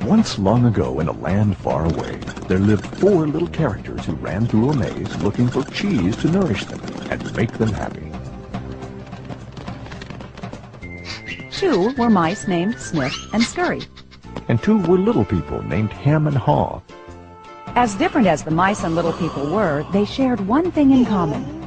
Once long ago in a land far away, there lived 4 little characters who ran through a maze looking for cheese to nourish them and make them happy. 2 were mice named Sniff and Scurry. And 2 were little people named Ham and Haw. As different as the mice and little people were, they shared one thing in common.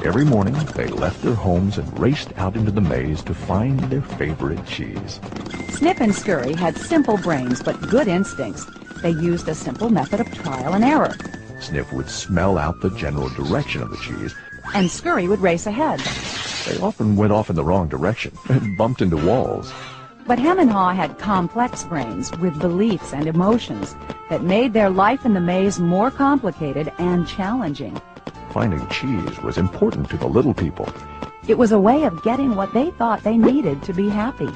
Every morning, they left their homes and raced out into the maze to find their favorite cheese. Sniff and Scurry had simple brains but good instincts. They used a simple method of trial and error. Sniff would smell out the general direction of the cheese, and Scurry would race ahead. They often went off in the wrong direction and bumped into walls. But Ham and Haw had complex brains with beliefs and emotions that made their life in the maze more complicated and challenging. Finding cheese was important to the little people. It was a way of getting what they thought they needed to be happy.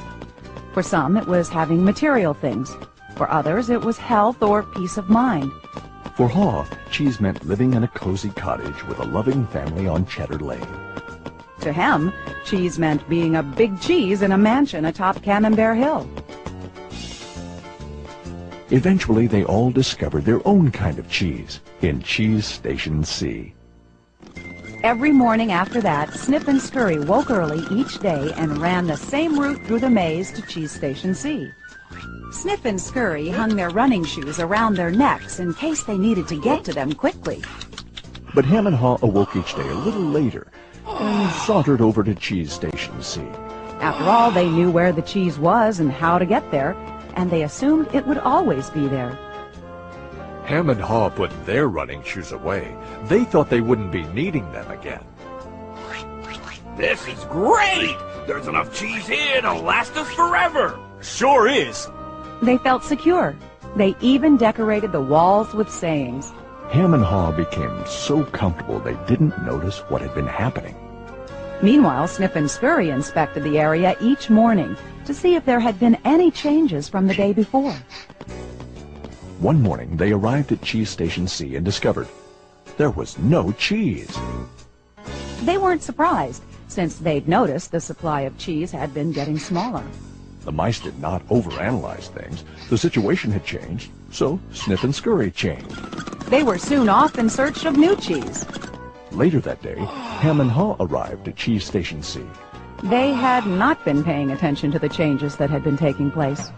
For some, it was having material things. For others, it was health or peace of mind. For Haw, cheese meant living in a cozy cottage with a loving family on Cheddar Lane. To Ham, cheese meant being a big cheese in a mansion atop Camembert Hill. Eventually, they all discovered their own kind of cheese in Cheese Station C. Every morning after that, Sniff and Scurry woke early each day and ran the same route through the maze to Cheese Station C. Sniff and Scurry hung their running shoes around their necks in case they needed to get to them quickly. But Ham and Haw awoke each day a little later and sauntered over to Cheese Station C. After all, they knew where the cheese was and how to get there, and they assumed it would always be there. Ham and Haw put their running shoes away. They thought they wouldn't be needing them again. This is great! There's enough cheese here to last us forever! Sure is! They felt secure. They even decorated the walls with sayings. Ham and Haw became so comfortable they didn't notice what had been happening. Meanwhile, Sniff and Scurry inspected the area each morning to see if there had been any changes from the day before. One morning, they arrived at Cheese Station C and discovered there was no cheese. They weren't surprised, since they'd noticed the supply of cheese had been getting smaller. The mice did not overanalyze things. The situation had changed, so Sniff and Scurry changed. They were soon off in search of new cheese. Later that day, Ham and Haw arrived at Cheese Station C. They had not been paying attention to the changes that had been taking place.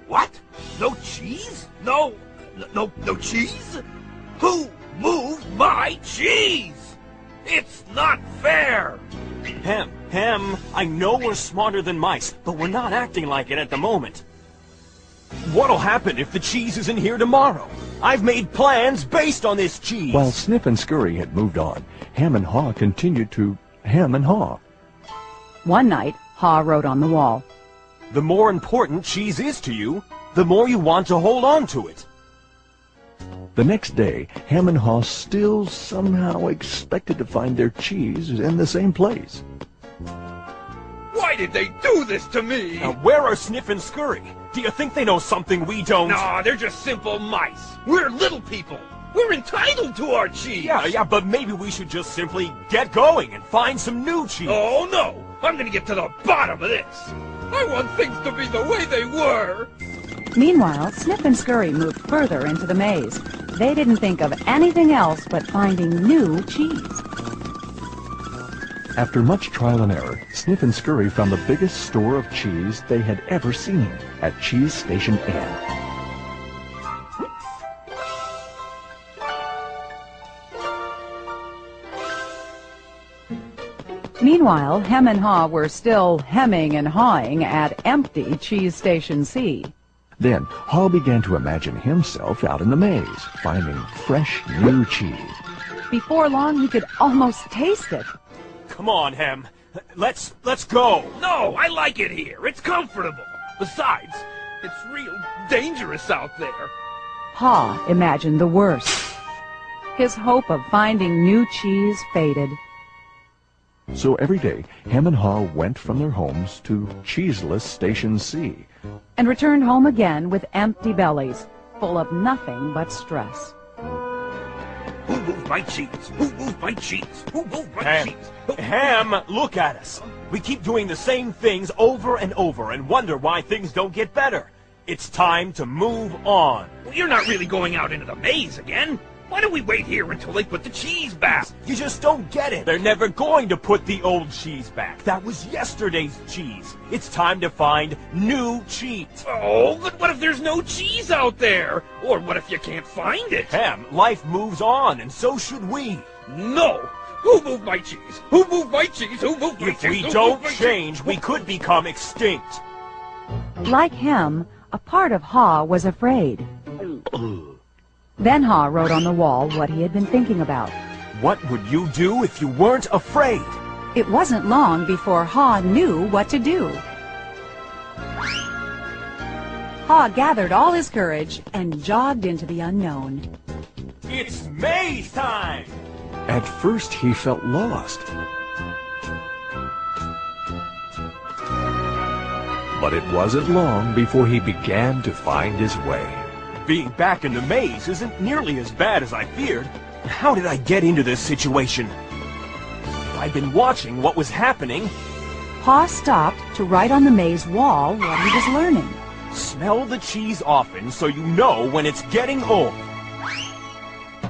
What? No cheese? No cheese? Who moved my cheese? It's not fair! Ham, I know we're smarter than mice, but we're not acting like it at the moment. What'll happen if the cheese isn't here tomorrow? I've made plans based on this cheese. While Sniff and Scurry had moved on, Ham and Haw continued to Ham and Haw. One night, Haw wrote on the wall, "The more important cheese is to you, the more you want to hold on to it." The next day, Ham and Haw still somehow expected to find their cheese in the same place. Why did they do this to me? Now, where are Sniff and Scurry? Do you think they know something we don't? Nah, they're just simple mice. We're little people. We're entitled to our cheese. Yeah, but maybe we should just simply get going and find some new cheese. Oh, no. I'm gonna get to the bottom of this. I want things to be the way they were. Meanwhile, Sniff and Scurry moved further into the maze. They didn't think of anything else but finding new cheese. After much trial and error, Sniff and Scurry found the biggest store of cheese they had ever seen at Cheese Station N. Meanwhile, Hem and Haw were still hemming and hawing at empty Cheese Station C. Then, Haw began to imagine himself out in the maze, finding fresh, new cheese. Before long, he could almost taste it. Come on, Hem. Let's go. No, I like it here. It's comfortable. Besides, it's real dangerous out there. Haw imagined the worst. His hope of finding new cheese faded. So every day, Hem and Haw went from their homes to Cheeseless Station C. And returned home again with empty bellies, full of nothing but stress. Who moved my cheese? Who moved my cheese? Who moved my cheese? Ham, look at us. We keep doing the same things over and over and wonder why things don't get better. It's time to move on. Well, you're not really going out into the maze again. Why don't we wait here until they put the cheese back? You just don't get it. They're never going to put the old cheese back. That was yesterday's cheese. It's time to find new cheese. Oh, but what if there's no cheese out there? Or what if you can't find it? Hem, life moves on, and so should we. No! Who moved my cheese? Who moved my cheese? Who moved my If cheese? we Who don't moved my change, cheese? we could become extinct. Like him, a part of Ha was afraid. Then Ha wrote on the wall what he had been thinking about. What would you do if you weren't afraid? It wasn't long before Ha knew what to do. Ha gathered all his courage and jogged into the unknown. It's maze time! At first he felt lost. But it wasn't long before he began to find his way. Being back in the maze isn't nearly as bad as I feared. How did I get into this situation? If I'd been watching what was happening, Ha stopped to write on the maze wall what he was learning. smell the cheese often so you know when it's getting old.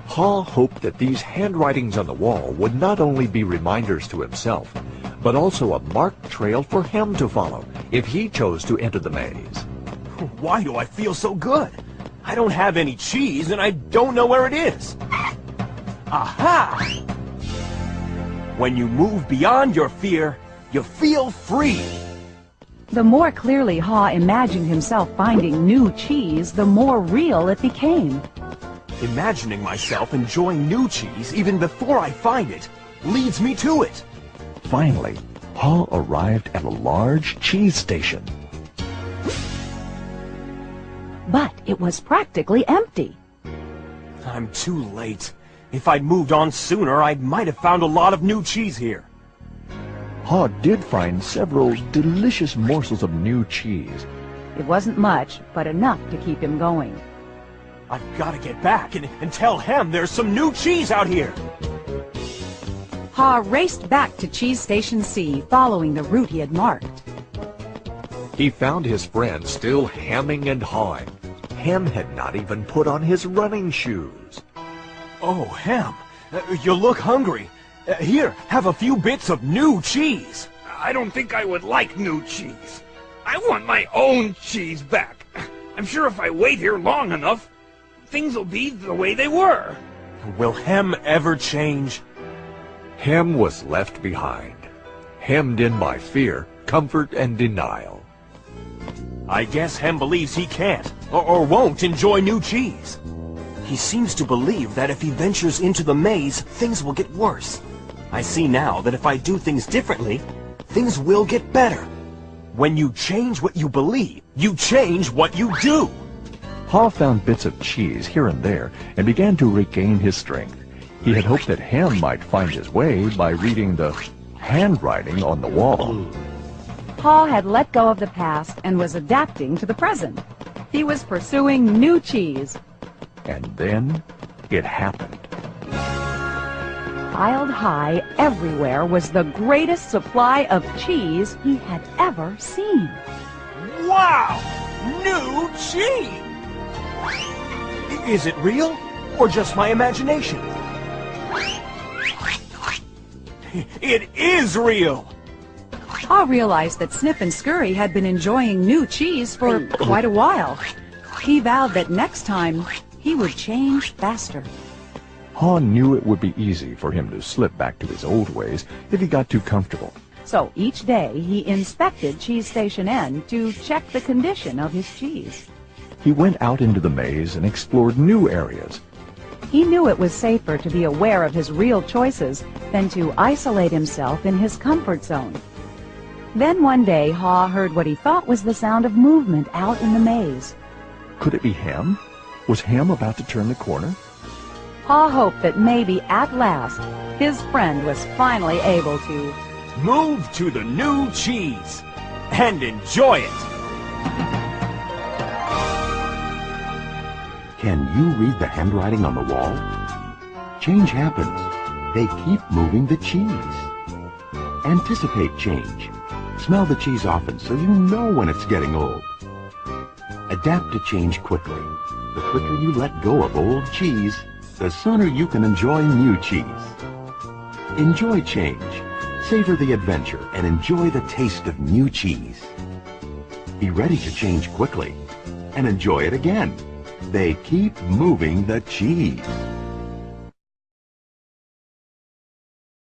Ha hoped that these handwritings on the wall would not only be reminders to himself, but also a marked trail for him to follow if he chose to enter the maze. Why do I feel so good? I don't have any cheese and I don't know where it is. Aha! When you move beyond your fear, you feel free. The more clearly Ha imagined himself finding new cheese, the more real it became. Imagining myself enjoying new cheese even before I find it leads me to it. Finally, Ha arrived at a large cheese station. But it was practically empty. I'm too late. If I'd moved on sooner, I might have found a lot of new cheese here. Ha did find several delicious morsels of new cheese. It wasn't much, but enough to keep him going. I've got to get back and tell Hem there's some new cheese out here. Ha raced back to Cheese Station C, following the route he had marked. He found his friend still hemming and hawing. Hem had not even put on his running shoes. Oh, Hem, you look hungry. Here, have a few bits of new cheese. I don't think I would like new cheese. I want my own cheese back. I'm sure if I wait here long enough, things will be the way they were. Will Hem ever change? Hem was left behind, hemmed in by fear, comfort, and denial. I guess Hem believes he can't, or won't enjoy new cheese. He seems to believe that if he ventures into the maze, things will get worse. I see now that if I do things differently, things will get better. When you change what you believe, you change what you do. Ha found bits of cheese here and there and began to regain his strength. He had hoped that Hem might find his way by reading the handwriting on the wall. Ha had let go of the past and was adapting to the present. He was pursuing new cheese. And then it happened. Piled high everywhere was the greatest supply of cheese he had ever seen. Wow! New cheese! Is it real, or just my imagination? It is real! Ha realized that Snip and Scurry had been enjoying new cheese for quite a while. He vowed that next time he would change faster. Ha knew it would be easy for him to slip back to his old ways if he got too comfortable. So each day he inspected Cheese Station N to check the condition of his cheese. He went out into the maze and explored new areas. He knew it was safer to be aware of his real choices than to isolate himself in his comfort zone. Then one day Ha heard what he thought was the sound of movement out in the maze. Could it be Hem? Was Hem about to turn the corner? Ha hoped that maybe at last his friend was finally able to Move to the new cheese and enjoy it. Can you read the handwriting on the wall? Change happens. They keep moving the cheese. Anticipate change. Smell the cheese often so you know when it's getting old. Adapt to change quickly. The quicker you let go of old cheese, the sooner you can enjoy new cheese. Enjoy change. Savor the adventure and enjoy the taste of new cheese. Be ready to change quickly and enjoy it again. They keep moving the cheese.